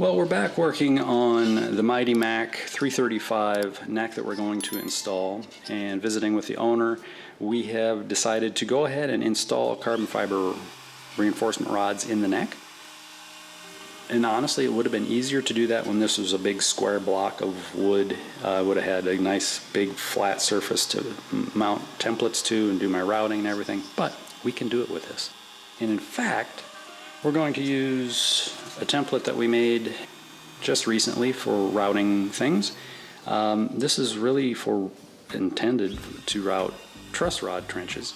Well, we're back working on the Mighty Mac 335 neck that we're going to install, and visiting with the owner, we have decided to go ahead and install carbon fiber reinforcement rods in the neck. And honestly, it would have been easier to do that when this was a big square block of wood. I would have had a nice big flat surface to mount templates to and do my routing and everything, but we can do it with this. And in fact, we're going to use a template that we made just recently for routing things. This is really intended to route truss rod trenches,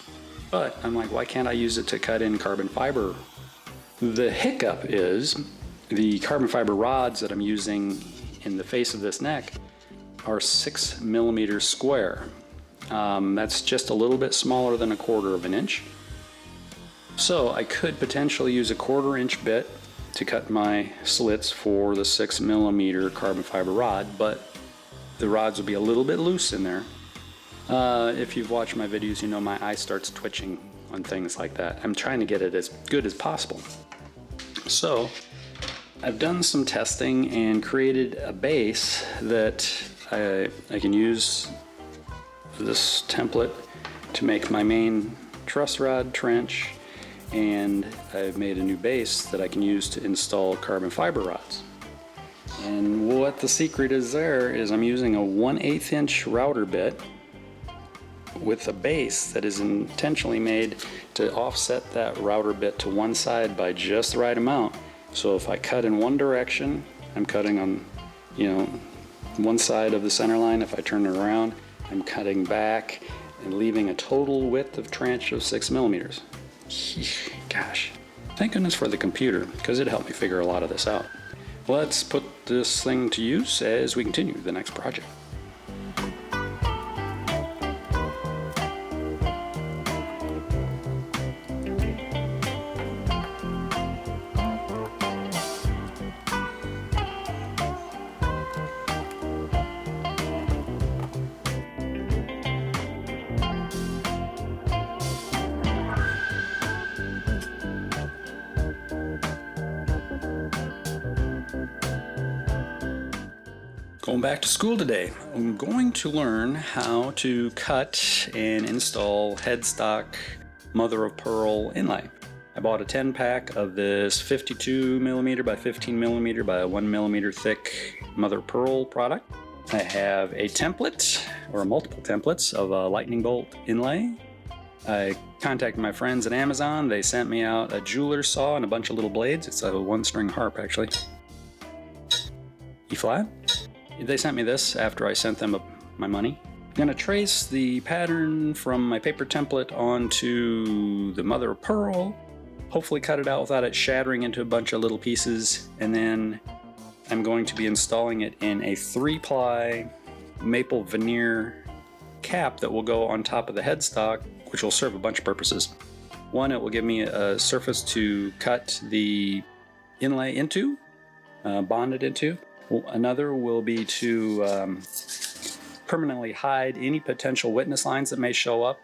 but I'm like, why can't I use it to cut in carbon fiber? The hiccup is the carbon fiber rods that I'm using in the face of this neck are 6 millimeters square. That's just a little bit smaller than 1/4 of an inch. So I could potentially use a 1/4 inch bit to cut my slits for the 6 millimeter carbon fiber rod, but the rods will be a little bit loose in there. If you've watched my videos, you know my eye starts twitching on things like that. I'm trying to get it as good as possible. So I've done some testing and created a base that I can use this template to make my main truss rod trench, and I've made a new base that I can use to install carbon fiber rods. And what the secret is there is I'm using a 1/8 inch router bit with a base that is intentionally made to offset that router bit to one side by just the right amount. So if I cut in one direction, I'm cutting on, one side of the center line. If I turn it around, I'm cutting back and leaving a total width of trench of 6 millimeters. Gosh, thank goodness for the computer, because it helped me figure a lot of this out. Let's put this thing to use as we continue the next project. Going back to school today, I'm going to learn how to cut and install headstock mother of pearl inlay. I bought a 10 pack of this 52 millimeter by 15 millimeter by 1 millimeter thick mother of pearl product. I have a template, or multiple templates, of a lightning bolt inlay. I contacted my friends at Amazon. They sent me out a jeweler's saw and a bunch of little blades. It's a 1-string harp, actually. E flat. They sent me this after I sent them my money. I'm going to trace the pattern from my paper template onto the mother of pearl, hopefully cut it out without it shattering into a bunch of little pieces, and then I'm going to be installing it in a 3-ply maple veneer cap that will go on top of the headstock, which will serve a bunch of purposes. One, it will give me a surface to cut the inlay into, bond it into. Another will be to permanently hide any potential witness lines that may show up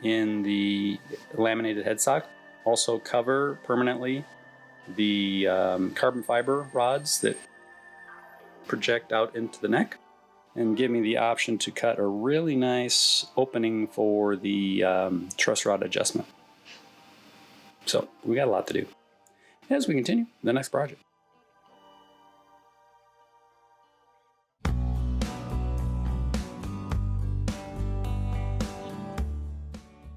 in the laminated headstock. Also cover permanently the carbon fiber rods that project out into the neck, and give me the option to cut a really nice opening for the truss rod adjustment. So we got a lot to do as we continue the next project.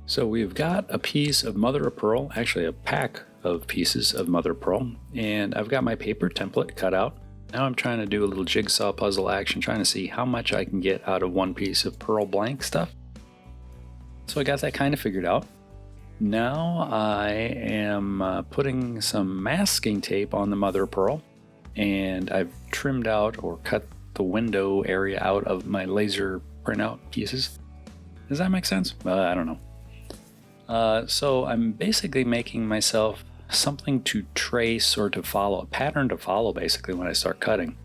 So we've got a piece of mother of pearl, actually a pack of pieces of mother of pearl, and I've got my paper template cut out. Now I'm trying to do a little jigsaw puzzle action, trying to see how much I can get out of one piece of pearl blank stuff. So I got that kind of figured out. Now I am putting some masking tape on the mother of pearl, and I've trimmed out or cut the window area out of my laser printout pieces. Does that make sense? I don't know. So I'm basically making myself something to trace or to follow, a pattern to follow basically when I start cutting.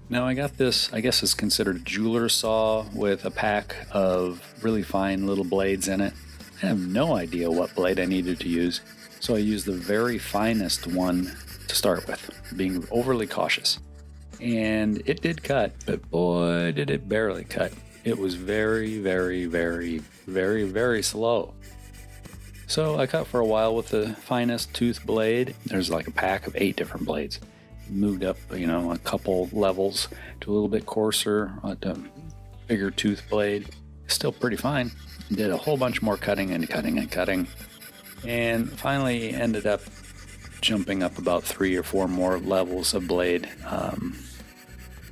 Now I got this, I guess it's considered a jeweler's saw with a pack of really fine little blades in it. I have no idea what blade I needed to use, so I used the very finest one to start with, being overly cautious. And it did cut, but boy, did it barely cut. It was very, very, very, very, very slow. So I cut for a while with the finest tooth blade. There's like a pack of 8 different blades. Moved up, a couple levels to a little bit coarser, a bigger tooth blade. Still pretty fine. Did a whole bunch more cutting and cutting and cutting. And finally ended up jumping up about 3 or 4 more levels of blade.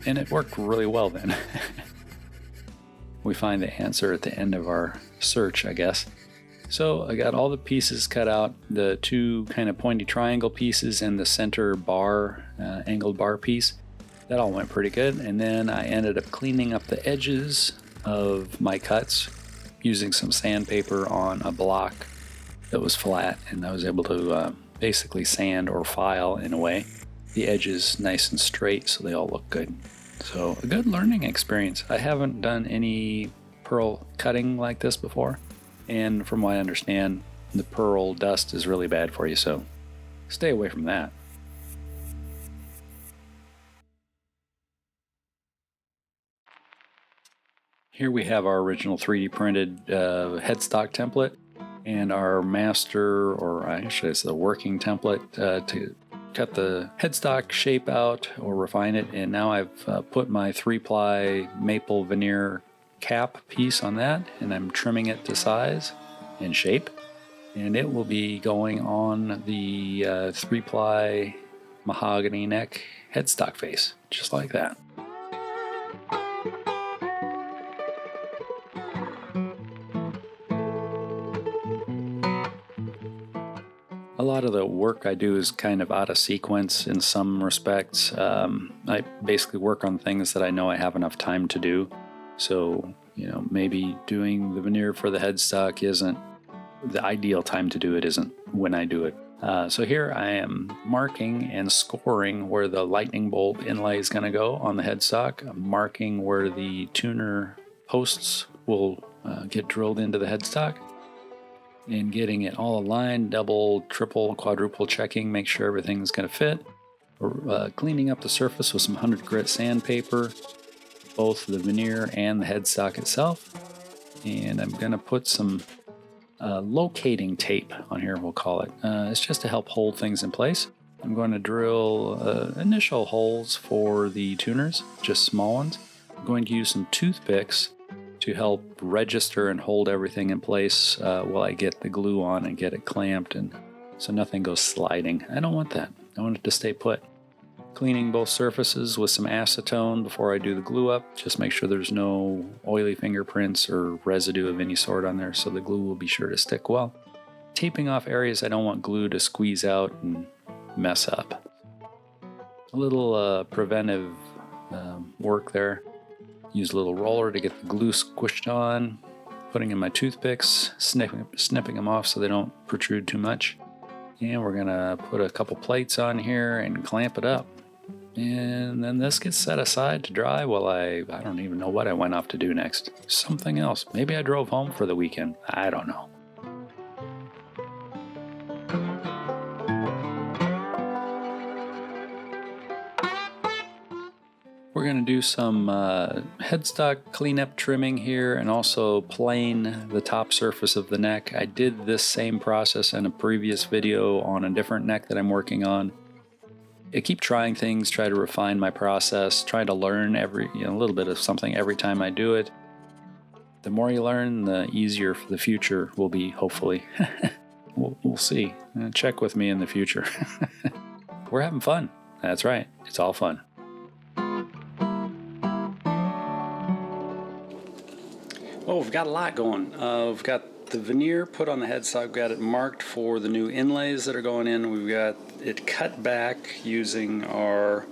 And it worked really well then. We find the answer at the end of our search, I guess. So I got all the pieces cut out, the 2 kind of pointy triangle pieces and the center bar, angled bar piece. That all went pretty good. And then I ended up cleaning up the edges of my cuts using some sandpaper on a block that was flat, and I was able to basically sand or file in a way the edges nice and straight so they all look good. So a good learning experience. I haven't done any pearl cutting like this before, and from what I understand, the pearl dust is really bad for you, so stay away from that. Here we have our original 3D printed headstock template and our master, or actually it's the working template to cut the headstock shape out or refine it. And now I've put my 3-ply maple veneer cap piece on that, and I'm trimming it to size and shape. And it will be going on the 3-ply mahogany neck headstock face, just like that. A lot of the work I do is kind of out of sequence in some respects. I basically work on things that I know I have enough time to do. So, maybe doing the veneer for the headstock isn't the ideal time to do it, isn't when I do it. So here I am marking and scoring where the lightning bolt inlay is going to go on the headstock. I'm marking where the tuner posts will get drilled into the headstock, and getting it all aligned, double, triple, quadruple checking, make sure everything's going to fit. Cleaning up the surface with some 100 grit sandpaper, both the veneer and the headstock itself. And I'm going to put some locating tape on here, we'll call it. It's just to help hold things in place. I'm going to drill initial holes for the tuners, just small ones. I'm going to use some toothpicks to help register and hold everything in place while I get the glue on and get it clamped, and so nothing goes sliding. I don't want that. I want it to stay put. Cleaning both surfaces with some acetone before I do the glue up. Just make sure there's no oily fingerprints or residue of any sort on there, so the glue will be sure to stick well. Taping off areas I don't want glue to squeeze out and mess up. A little preventive work there. Use a little roller to get the glue squished on, putting in my toothpicks, snipping them off so they don't protrude too much. And we're gonna put a couple plates on here and clamp it up. And then this gets set aside to dry while I don't even know what I went off to do next. Something else. Maybe I drove home for the weekend. I don't know. We're going to do some headstock cleanup trimming here and also plane the top surface of the neck. I did this same process in a previous video on a different neck that I'm working on. I keep trying things, try to refine my process, try to learn a little bit of something every time I do it. The more you learn, the easier for the future will be, hopefully. We'll see. Check with me in the future. We're having fun. That's right. It's all fun. Well, we've got a lot going. We've got the veneer put on the headstock. We've got it marked for the new inlays that are going in. We've got it cut back using our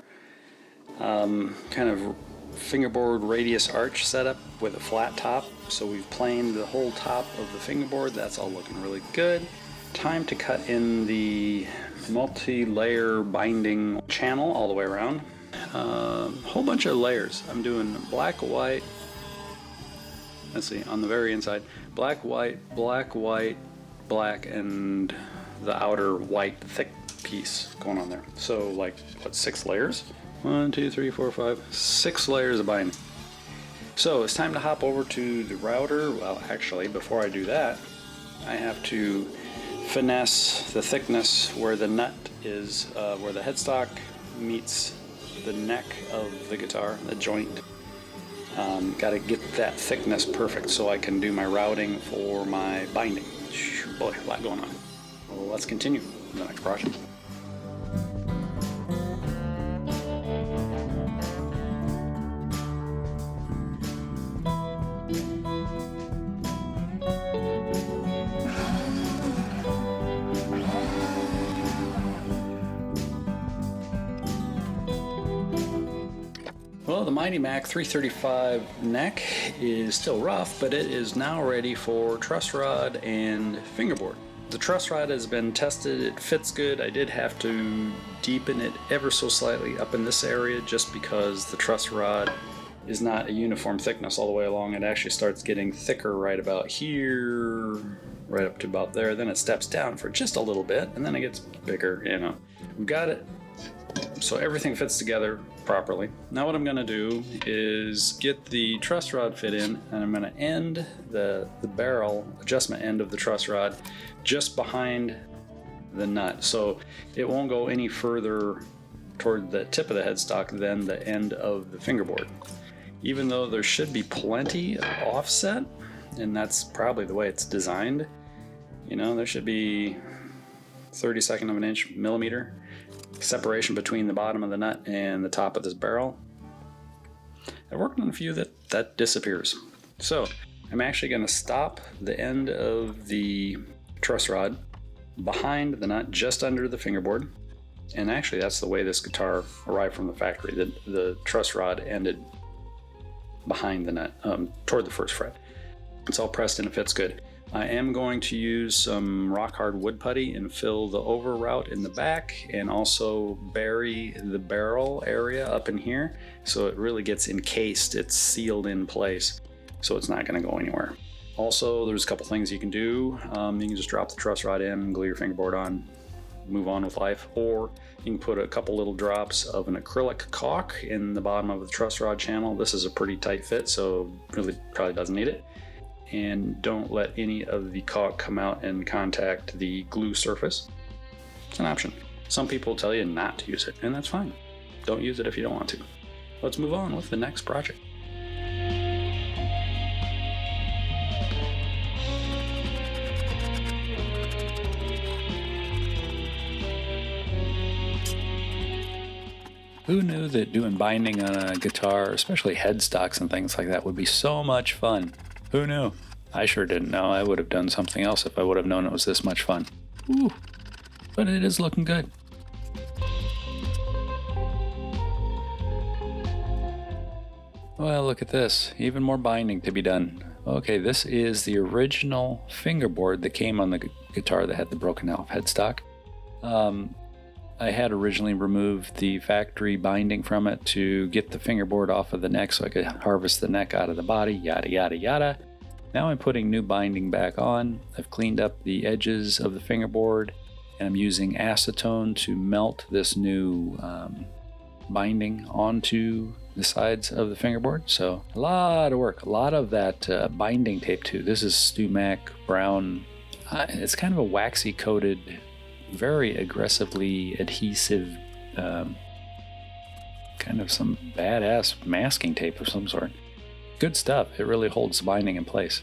kind of fingerboard radius arch setup with a flat top. So we've planed the whole top of the fingerboard. That's all looking really good. Time to cut in the multi-layer binding channel all the way around. Whole bunch of layers. I'm doing black, white. Let's see, on the very inside, black, white, black, white, black, and the outer white thick piece going on there. So like, what, 6 layers? 1, 2, 3, 4, 5, 6 layers of binding. So it's time to hop over to the router. Well, actually, before I do that, I have to finesse the thickness where the nut is, where the headstock meets the neck of the guitar, the joint. Got to get that thickness perfect so I can do my routing for my binding. Boy, a lot going on. Well, let's continue the next project. Well, the Mighty Mac 335 neck is still rough, but it is now ready for truss rod and fingerboard. The truss rod has been tested, it fits good. I did have to deepen it ever so slightly up in this area just because the truss rod is not a uniform thickness all the way along. It actually starts getting thicker right about here, right up to about there. Then it steps down for just a little bit, and then it gets bigger, you know. We've got it so everything fits together properly. Now what I'm going to do is get the truss rod fit in, and I'm going to end the barrel adjustment end of the truss rod just behind the nut, so it won't go any further toward the tip of the headstock than the end of the fingerboard. Even though there should be plenty of offset, and that's probably the way it's designed, you know, there should be 32nd of an inch millimeter separation between the bottom of the nut and the top of this barrel. I've worked on a few that disappears. So I'm actually going to stop the end of the truss rod behind the nut, just under the fingerboard. And actually that's the way this guitar arrived from the factory. The truss rod ended behind the nut, toward the first fret. It's all pressed and it fits good. I am going to use some rock hard wood putty and fill the over route in the back, and also bury the barrel area up in here so it really gets encased, it's sealed in place, so it's not going to go anywhere. Also, there's a couple things you can do. You can just drop the truss rod in, glue your fingerboard on, move on with life, or you can put a couple little drops of an acrylic caulk in the bottom of the truss rod channel. This is a pretty tight fit, so really probably doesn't need it. And don't let any of the caulk come out and contact the glue surface. It's an option. Some people tell you not to use it, and that's fine. Don't use it if you don't want to. Let's move on with the next project. Who knew that doing binding on a guitar, especially headstocks and things like that, would be so much fun? Who knew? I sure didn't know. I would have done something else if I would have known it was this much fun. Ooh, but it is looking good. Well, look at this. Even more binding to be done. Okay, this is the original fingerboard that came on the guitar that had the broken off headstock. I had originally removed the factory binding from it to get the fingerboard off of the neck so I could harvest the neck out of the body, yada, yada, yada. Now I'm putting new binding back on. I've cleaned up the edges of the fingerboard, and I'm using acetone to melt this new binding onto the sides of the fingerboard. So a lot of work, a lot of that binding tape too. This is Stu Mac Brown. It's kind of a waxy coated, very aggressively adhesive, kind of some badass masking tape of some sort. Good stuff. It really holds the binding in place.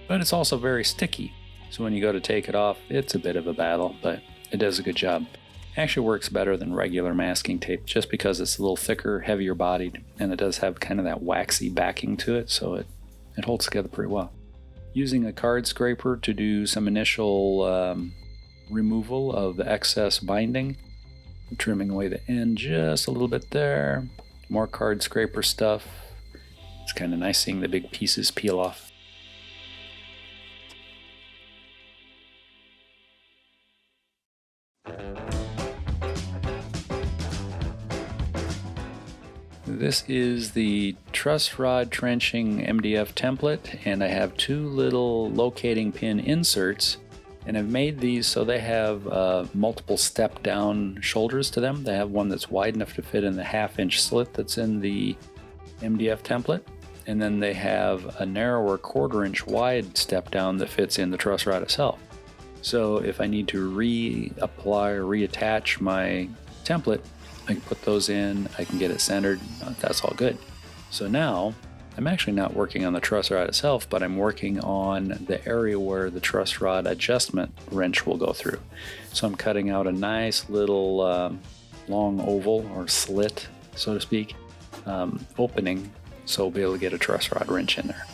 But it's also very sticky, so when you go to take it off, it's a bit of a battle, but it does a good job. It actually works better than regular masking tape just because it's a little thicker, heavier bodied, and it does have kind of that waxy backing to it, so it holds together pretty well. Using a card scraper to do some initial removal of the excess binding. I'm trimming away the end just a little bit there. More card scraper stuff. It's kind of nice seeing the big pieces peel off. This is the truss rod trenching MDF template, and I have two little locating pin inserts And I've made these so they have multiple step down shoulders to them. They have one that's wide enough to fit in the 1/2-inch slit that's in the MDF template. And then they have a narrower 1/4-inch wide step down that fits in the truss rod itself. So if I need to reapply or reattach my template, I can put those in, I can get it centered, that's all good. So now I'm actually not working on the truss rod itself, but I'm working on the area where the truss rod adjustment wrench will go through. So I'm cutting out a nice little long oval or slit, so to speak, opening, so we'll be able to get a truss rod wrench in there.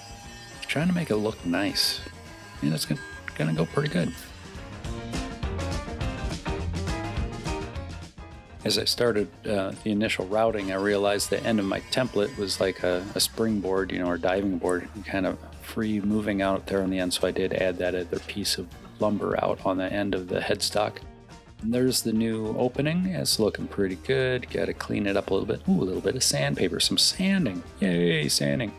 Trying to make it look nice, and it's gonna go pretty good. As I started the initial routing, I realized the end of my template was like a springboard, or diving board, kind of free moving out there on the end. So I did add that other piece of lumber out on the end of the headstock. And there's the new opening. It's looking pretty good. Got to clean it up a little bit. Ooh, a little bit of sandpaper, some sanding. Yay, sanding.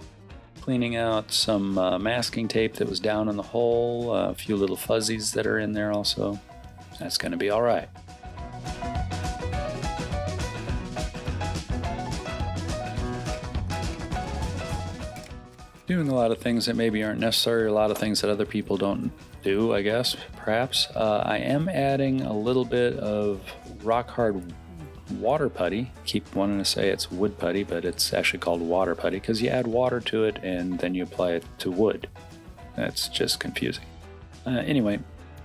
Cleaning out some masking tape that was down in the hole. A few little fuzzies that are in there also. That's going to be all right. Doing a lot of things that maybe aren't necessary, a lot of things that other people don't do, I guess, perhaps. I am adding a little bit of rock hard water putty. Keep wanting to say it's wood putty, but it's actually called water putty because you add water to it and then you apply it to wood. That's just confusing. Anyway,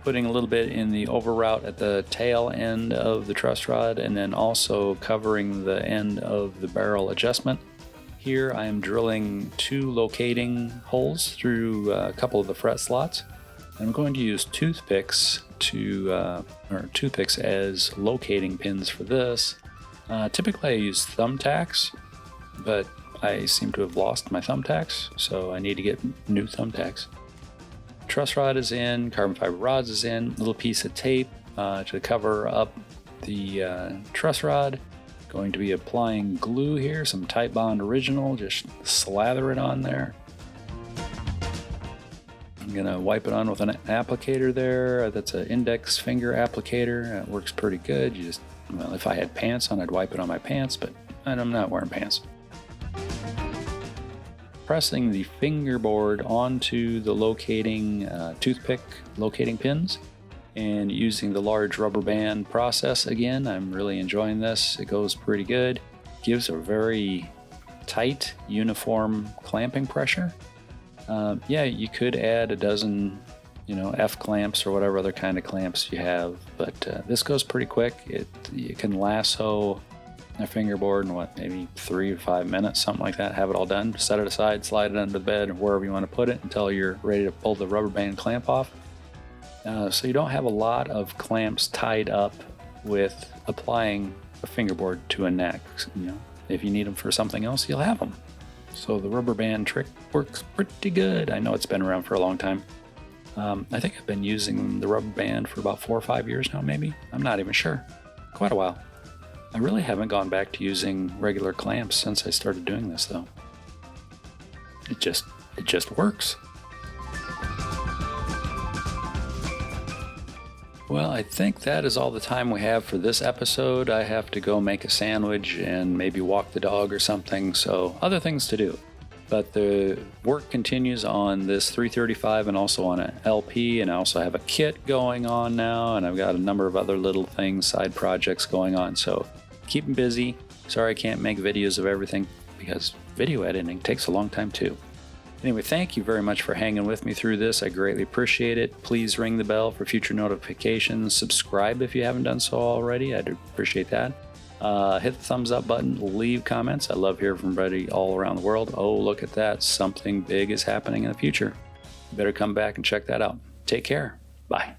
putting a little bit in the over route at the tail end of the truss rod and then also covering the end of the barrel adjustment. Here I am drilling 2 locating holes through a couple of the fret slots. I'm going to use toothpicks as locating pins for this. Typically I use thumbtacks, but I seem to have lost my thumbtacks, so I need to get new thumbtacks. Truss rod is in, carbon fiber rods is in, a little piece of tape to cover up the truss rod. Going to be applying glue here, some Type Bond Original, just slather it on there. I'm gonna wipe it on with an applicator there. That's an index finger applicator. It works pretty good. Well, if I had pants on, I'd wipe it on my pants, but I'm not wearing pants. Pressing the fingerboard onto the locating toothpick locating pins. And using the large rubber band process again, I'm really enjoying this. It goes pretty good. Gives a very tight, uniform clamping pressure. Yeah, you could add a dozen, F clamps or whatever other kind of clamps you have, but this goes pretty quick. You can lasso a fingerboard in maybe 3 to 5 minutes, something like that. Have it all done. Set it aside, slide it under the bed, or wherever you want to put it until you're ready to pull the rubber band clamp off. So you don't have a lot of clamps tied up with applying a fingerboard to a neck. If you need them for something else, you'll have them. So the rubber band trick works pretty good. I know it's been around for a long time. I think I've been using the rubber band for about 4 or 5 years now, maybe. I'm not even sure. Quite a while. I really haven't gone back to using regular clamps since I started doing this, though. It just works. Well, I think that is all the time we have for this episode. I have to go make a sandwich and maybe walk the dog or something, so other things to do. But the work continues on this 335 and also on an LP, and I also have a kit going on now, and I've got a number of other little things, side projects going on, so keep them busy. Sorry I can't make videos of everything because video editing takes a long time too. Anyway, thank you very much for hanging with me through this. I greatly appreciate it. Please ring the bell for future notifications. Subscribe if you haven't done so already. I'd appreciate that. Hit the thumbs up button. Leave comments. I love hearing from everybody all around the world. Oh, look at that. Something big is happening in the future. You better come back and check that out. Take care. Bye.